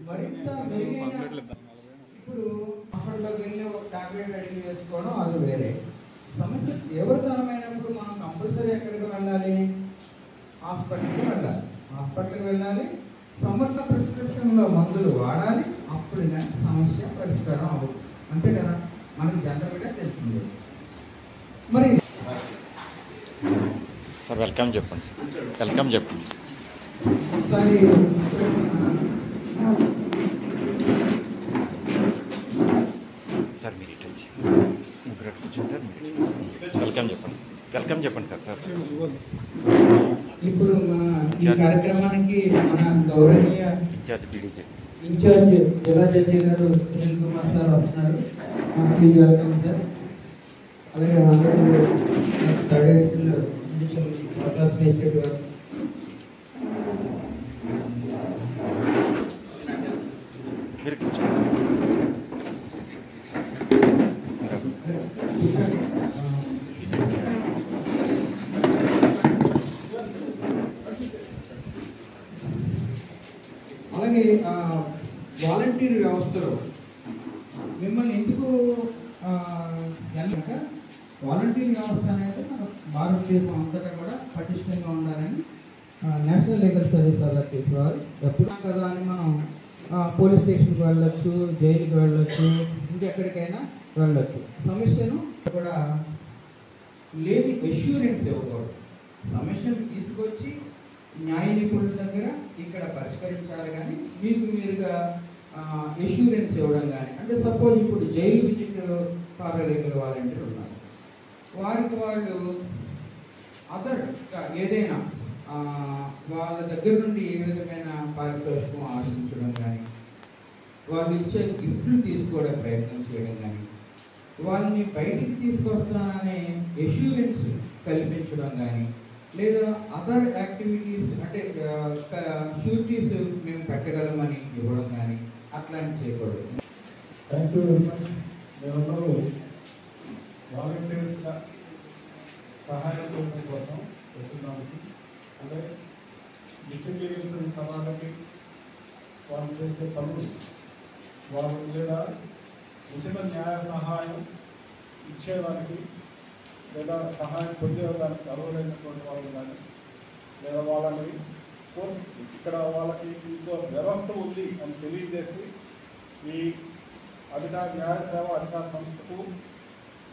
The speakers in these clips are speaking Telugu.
మరింత మెరుగైన ఇప్పుడు హాస్పిటల్లోకి వెళ్ళి ఒక టాబ్లెట్ అడిగి వేసుకోవడం అది వేరే సమస్య. తీవ్రతరమైనప్పుడు మనం కంపల్సరీ ఎక్కడికి వెళ్ళాలి? హాస్పిటల్కి వెళ్ళాలి. హాస్పిటల్కి వెళ్ళాలి, సమర్థ ప్రిస్క్రిప్షన్లో మందులు వాడాలి. అప్పుడు కానీ సమస్య పరిష్కారం అవ్వదు. అంతే కదా, మనకి జనరల్గా తెలిసిందే. మరి సార్ వెల్కమ్ చెప్పండి. సార్ వెల్కమ్ చెప్పండి. ఒకసారి సార్ మీరు ఇటు వచ్చి ముగ్గురు కూర్చుంటారు. మీరు వెల్కమ్ చెప్పండి. వెల్కమ్ చెప్పండి సార్. సార్ ఇప్పుడు మన ఈ కార్యక్రమానికి మన గౌరవనీయ ఇన్ఛార్జ్ బీడీజే ఇన్ఛార్జ్ జిల్లా జడ్జి గారు సునీల్ కుమార్ సార్ వస్తున్నారు. Please welcome sir. అలాగే థర్డ్ మేజిస్ట్రేట్ గారు మీరు కూర్చోండి. అలాగే వాలంటీర్ వ్యవస్థలో మిమ్మల్ని ఎందుకు వెళ్ళక వాలంటీర్ వ్యవస్థ అనేది మన భారతదేశం అంతటా కూడా పటిష్టంగా ఉండాలని నేషనల్ లీగల్ సర్వీస్ అథారిటీ వారు ఎప్పుడు కదా అని మనం పోలీస్ స్టేషన్కి వెళ్ళొచ్చు, జైలుకి వెళ్ళొచ్చు, ఇంకెక్కడికైనా వెళ్ళొచ్చు. సమస్యను కూడా లేని ఎష్యూరెన్స్ ఇవ్వకూడదు. సమస్యను తీసుకొచ్చి న్యాయ నిపుణుల దగ్గర ఇక్కడ పరిష్కరించాలి, కానీ మీకు మీరుగా ఎష్యూరెన్స్ ఇవ్వడం కానీ. అంటే సపోజ్ ఇప్పుడు జైలు విజిట్ పారాలీగల్ వాలంటీర్ ఉన్నారు, వారికి వాళ్ళు అదర్ ఏదైనా వాళ్ళ దగ్గర నుండి ఏ విధమైన పారితోషికం ఆశించడం కానీ, వాళ్ళు ఇచ్చే గిఫ్ట్లు తీసుకోవడం ప్రయత్నం చేయడం కానీ, వాళ్ళని బయటికి తీసుకొస్తాననే ఎష్యూరెన్స్ కల్పించడం కానీ, లేదా అదర్ యాక్టివిటీస్ అంటే షూరిటీస్ మేము పెట్టగలమని ఇవ్వడం కానీ అట్లాంటి చేయకూడదు. Thank you very much. మేమందరూ వాలంటీర్స్గా సహాయం చేయడం కోసం వచ్చినానికి, అంటే డిస్ట్రిక్ట్ లీగల్ సర్వీస్ సమాజానికి వాళ్ళు చేసే పనులు, వాళ్ళ లేదా ఉచిత న్యాయ సహాయం ఇచ్చేదానికి లేదా సహాయం పొందేదానికి అర్హులైనటువంటి వాళ్ళు కానీ, లేదా వాళ్ళని ఇక్కడ వాళ్ళకి ఇంకో వ్యవస్థ ఉంది అని తెలియజేసి ఈ న్యాయ సేవ అధికార సంస్థకు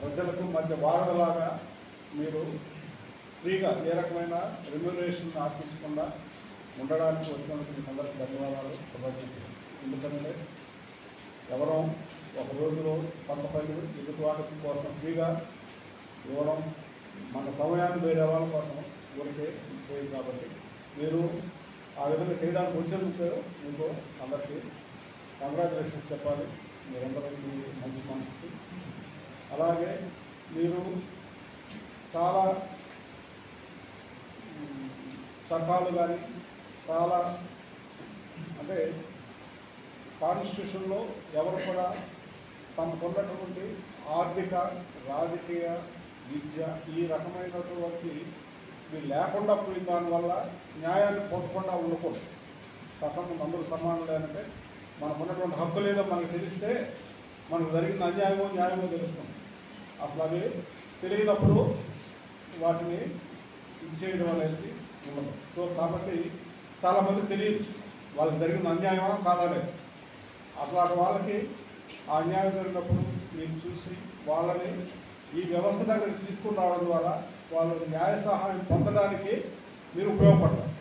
ప్రజలకు మధ్య వారధలాగా మీరు ఫ్రీగా ఏ రకమైన రెమ్యూనరేషన్ ఆశించకుండా ఉండడానికి వచ్చినందుకు అందరికీ ధన్యవాదాలు, కృతజ్ఞతలు. ఎందుకంటే ఎవరో ఒక రోజులో కొంత పనులు ఎదుటి కోసం ఫ్రీగా ఇవ్వడం మన సమయాన్ని వేరే వాళ్ళ కోసం ఊరికే చేయదు. కాబట్టి మీరు ఆ విధంగా చేయడానికి వచ్చేందుకు మీకు అందరికీ కంగ్రాచులేషన్స్ చెప్పాలి. మీరందరికీ మంచి మనసుకి. అలాగే మీరు చాలా చట్టాలు కానీ చాలా అంటే కాన్స్టిట్యూషన్లో ఎవరు కూడా తమకున్నటువంటి ఆర్థిక, రాజకీయ, విద్య ఈ రకమైనటువంటి లేకుండా పోయిన దానివల్ల న్యాయాన్ని పొందకుండా ఉండకూడదు. చట్టం అందరూ సమానం లేదంటే మనకున్నటువంటి హక్కు లేదో మనకు తెలిస్తే మనకు జరిగిన అన్యాయమో న్యాయమో తెలుస్తుంది. అసలు అవి తెలియనప్పుడు వాటిని ఇచ్చేయడం అనేది ఉండదు. సో కాబట్టి చాలామంది తెలియదు వాళ్ళకి జరిగిన అన్యాయమా కాదనే. అట్లాంటి వాళ్ళకి ఆ అన్యాయం జరిగినప్పుడు మీరు చూసి వాళ్ళని ఈ వ్యవస్థ దగ్గరికి తీసుకుని రావడం ద్వారా వాళ్ళు న్యాయ సహాయం పొందడానికి మీరు ఉపయోగపడతారు.